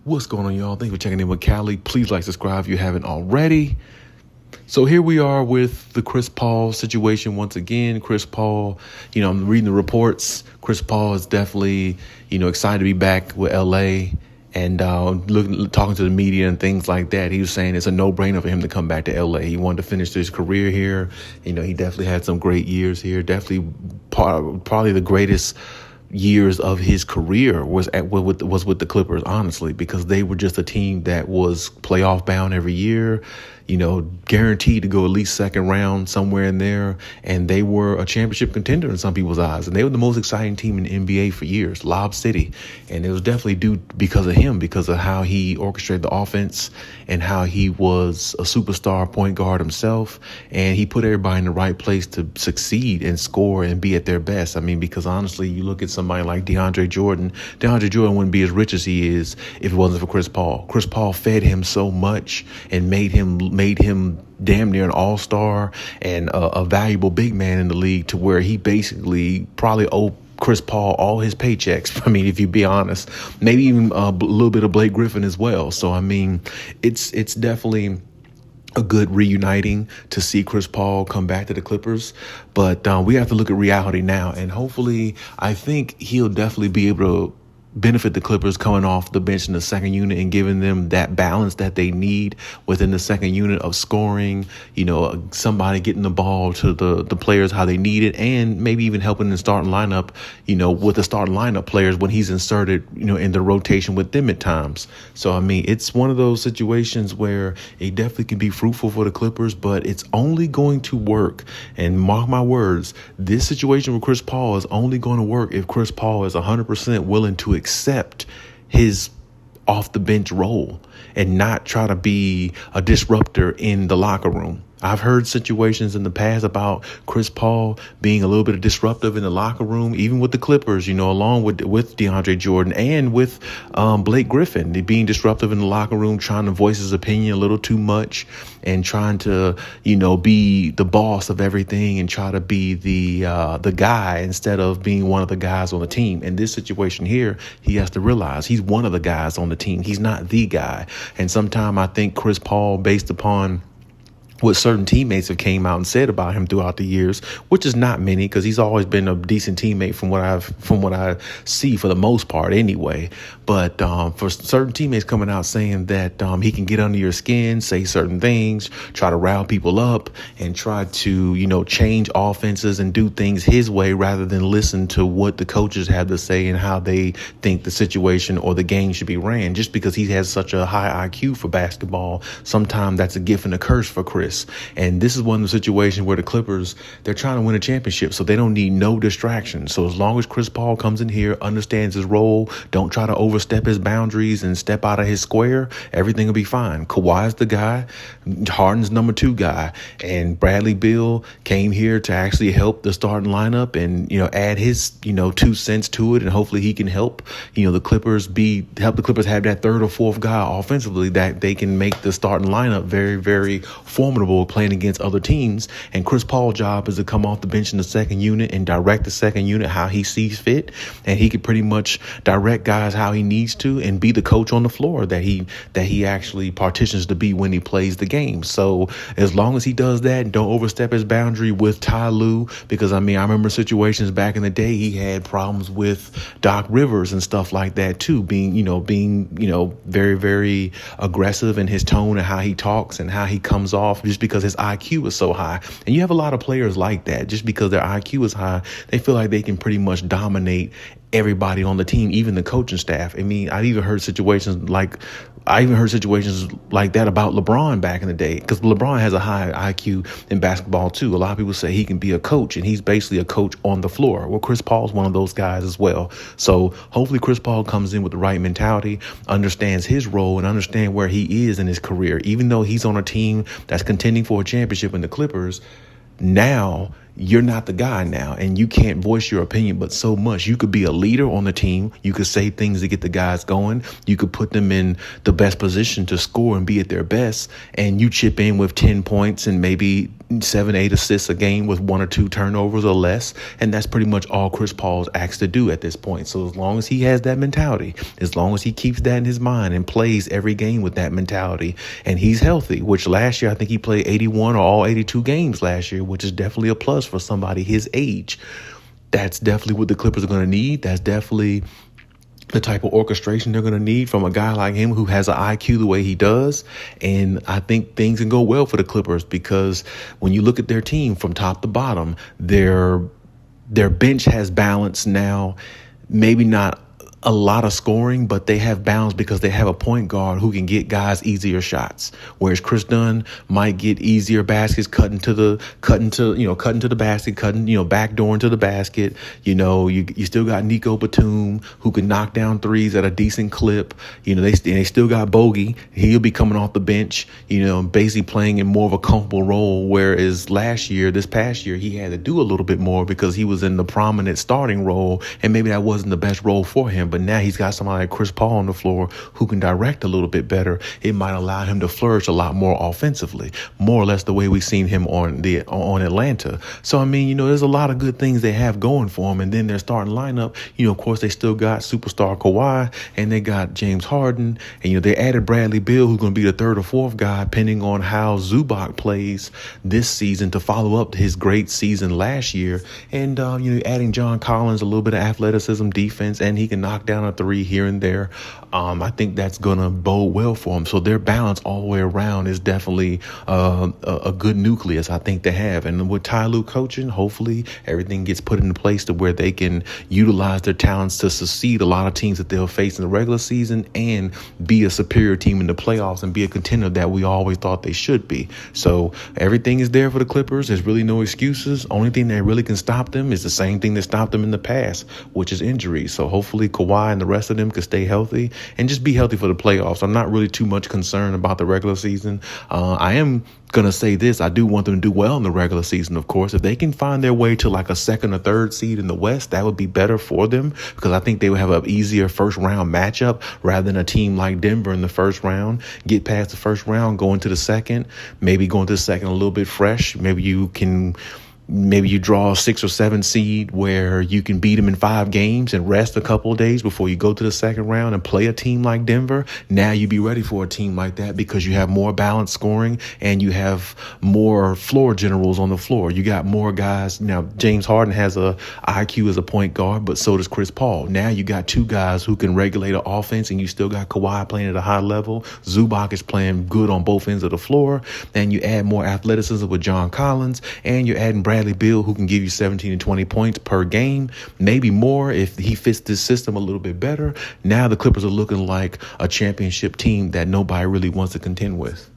What's going on, y'all? Thanks for checking in with Cali. Please like, subscribe if you haven't already. So here we are with the Chris Paul situation once again. Chris Paul, I'm reading the reports. Chris Paul is definitely, excited to be back with LA and talking to the media and things like that. He was saying it's a no-brainer for him to come back to LA. He wanted to finish his career here. He definitely had some great years here. Definitely probably the greatest years of his career was with the Clippers, honestly, because they were just a team that was playoff bound every year, guaranteed to go at least second round somewhere in there. And they were a championship contender in some people's eyes. And they were the most exciting team in the NBA for years, Lob City. And it was definitely due because of him, because of how he orchestrated the offense and how he was a superstar point guard himself. And he put everybody in the right place to succeed and score and be at their best. I mean, because honestly, you look at somebody like DeAndre Jordan wouldn't be as rich as he is if it wasn't for Chris Paul. Chris Paul fed him so much and made him damn near an all-star and a valuable big man in the league, to where he basically probably owed Chris Paul all his paychecks. I mean, if you be honest, maybe even a little bit of Blake Griffin as well. So, I mean, it's definitely a good reuniting to see Chris Paul come back to the Clippers. But we have to look at reality now. And hopefully, I think he'll definitely be able to benefit the Clippers coming off the bench in the second unit and giving them that balance that they need within the second unit of scoring, somebody getting the ball to the players how they need it, and maybe even helping the starting lineup, with the starting lineup players when he's inserted, in the rotation with them at times. So, I mean, it's one of those situations where it definitely can be fruitful for the Clippers, but it's only going to work. And mark my words, this situation with Chris Paul is only going to work if Chris Paul is 100% willing to accept his off the bench role and not try to be a disruptor in the locker room. I've heard situations in the past about Chris Paul being a little bit of disruptive in the locker room, even with the Clippers, along with DeAndre Jordan and with Blake Griffin, being disruptive in the locker room, trying to voice his opinion a little too much and trying to, be the boss of everything and try to be the guy instead of being one of the guys on the team. In this situation here, he has to realize he's one of the guys on the team. He's not the guy. And sometimes I think Chris Paul, based upon what certain teammates have came out and said about him throughout the years, which is not many, because he's always been a decent teammate from what I see for the most part anyway. But for certain teammates coming out saying that he can get under your skin, say certain things, try to rile people up, and try to change offenses and do things his way rather than listen to what the coaches have to say and how they think the situation or the game should be ran. Just because he has such a high IQ for basketball, sometimes that's a gift and a curse for Chris. And this is one of the situations where the Clippers, they're trying to win a championship, so they don't need no distractions. So as long as Chris Paul comes in here, understands his role, don't try to overstep his boundaries and step out of his square, everything will be fine. Kawhi's the guy, Harden's number 2 guy, and Bradley Beal came here to actually help the starting lineup and add his 2 cents to it, and hopefully he can help the Clippers help the Clippers have that 3rd or 4th guy offensively that they can make the starting lineup very, very formidable playing against other teams. And Chris Paul's job is to come off the bench in the second unit and direct the second unit how he sees fit, and he can pretty much direct guys how he needs to and be the coach on the floor that he actually partitions to be when he plays the game. So as long as he does that and don't overstep his boundary with Ty Lue, because I remember situations back in the day he had problems with Doc Rivers and stuff like that too, being very, very aggressive in his tone and how he talks and how he comes off, just because his IQ is so high. And you have a lot of players like that. Just because their IQ is high, they feel like they can pretty much dominate everybody on the team, even the coaching staff. I mean, I've even heard situations like that about LeBron back in the day, because LeBron has a high IQ in basketball too. A lot of people say he can be a coach, and he's basically a coach on the floor. Well, Chris Paul's one of those guys as well. So hopefully Chris Paul comes in with the right mentality, understands his role, and understand where he is in his career. Even though he's on a team that's contending for a championship in the Clippers, now you're not the guy now, and you can't voice your opinion but so much. You could be a leader on the team. You could say things to get the guys going. You could put them in the best position to score and be at their best, and you chip in with 10 points and maybe 7, 8 assists a game with 1 or 2 turnovers or less. And that's pretty much all Chris Paul's asked to do at this point. So as long as he has that mentality, as long as he keeps that in his mind and plays every game with that mentality, and he's healthy, which last year I think he played 81 or all 82 games last year, which is definitely a plus for somebody his age. That's definitely what the Clippers are going to need. That's definitely the type of orchestration they're going to need from a guy like him who has an IQ the way he does. And I think things can go well for the Clippers, because when you look at their team from top to bottom, their bench has balance now. Maybe not a lot of scoring, but they have balance because they have a point guard who can get guys easier shots. Whereas Chris Dunn might get easier baskets, cutting to the basket, backdoor into the basket. You still got Nico Batum who can knock down threes at a decent clip. They still got Bogey. He'll be coming off the bench, basically playing in more of a comfortable role. Whereas this past year, he had to do a little bit more because he was in the prominent starting role, and maybe that wasn't the best role for him. But now he's got somebody like Chris Paul on the floor who can direct a little bit better. It might allow him to flourish a lot more offensively, more or less the way we've seen him on Atlanta. So, there's a lot of good things they have going for him. And then their starting lineup, of course, they still got superstar Kawhi, and they got James Harden. And, they added Bradley Beal, who's going to be the third or fourth guy, depending on how Zubac plays this season, to follow up his great season last year. And, adding John Collins, a little bit of athleticism, defense, and he can knock down a 3 here and there. I think that's going to bode well for them. So their balance all the way around is definitely a good nucleus, I think they have. And with Ty Lue coaching, hopefully everything gets put into place to where they can utilize their talents to succeed a lot of teams that they'll face in the regular season and be a superior team in the playoffs and be a contender that we always thought they should be. So everything is there for the Clippers. There's really no excuses. Only thing that really can stop them is the same thing that stopped them in the past, which is injuries. So hopefully Kawhi and the rest of them can stay healthy and just be healthy for the playoffs. I'm not really too much concerned about the regular season. I am going to say this. I do want them to do well in the regular season, of course. If they can find their way to like a 2nd or 3rd seed in the West, that would be better for them, because I think they would have an easier first round matchup rather than a team like Denver in the first round. Get past the first round, go into the second, maybe go into the second a little bit fresh. Maybe you draw a 6 or 7 seed where you can beat them in 5 games and rest a couple of days before you go to the second round and play a team like Denver. Now you be ready for a team like that because you have more balanced scoring and you have more floor generals on the floor. You got more guys. Now, James Harden has a IQ as a point guard, but so does Chris Paul. Now you got 2 guys who can regulate an offense, and you still got Kawhi playing at a high level. Zubac is playing good on both ends of the floor. Then you add more athleticism with John Collins, and you're adding Bradley Beal, who can give you 17 and 20 points per game, maybe more if he fits this system a little bit better. Now the Clippers are looking like a championship team that nobody really wants to contend with.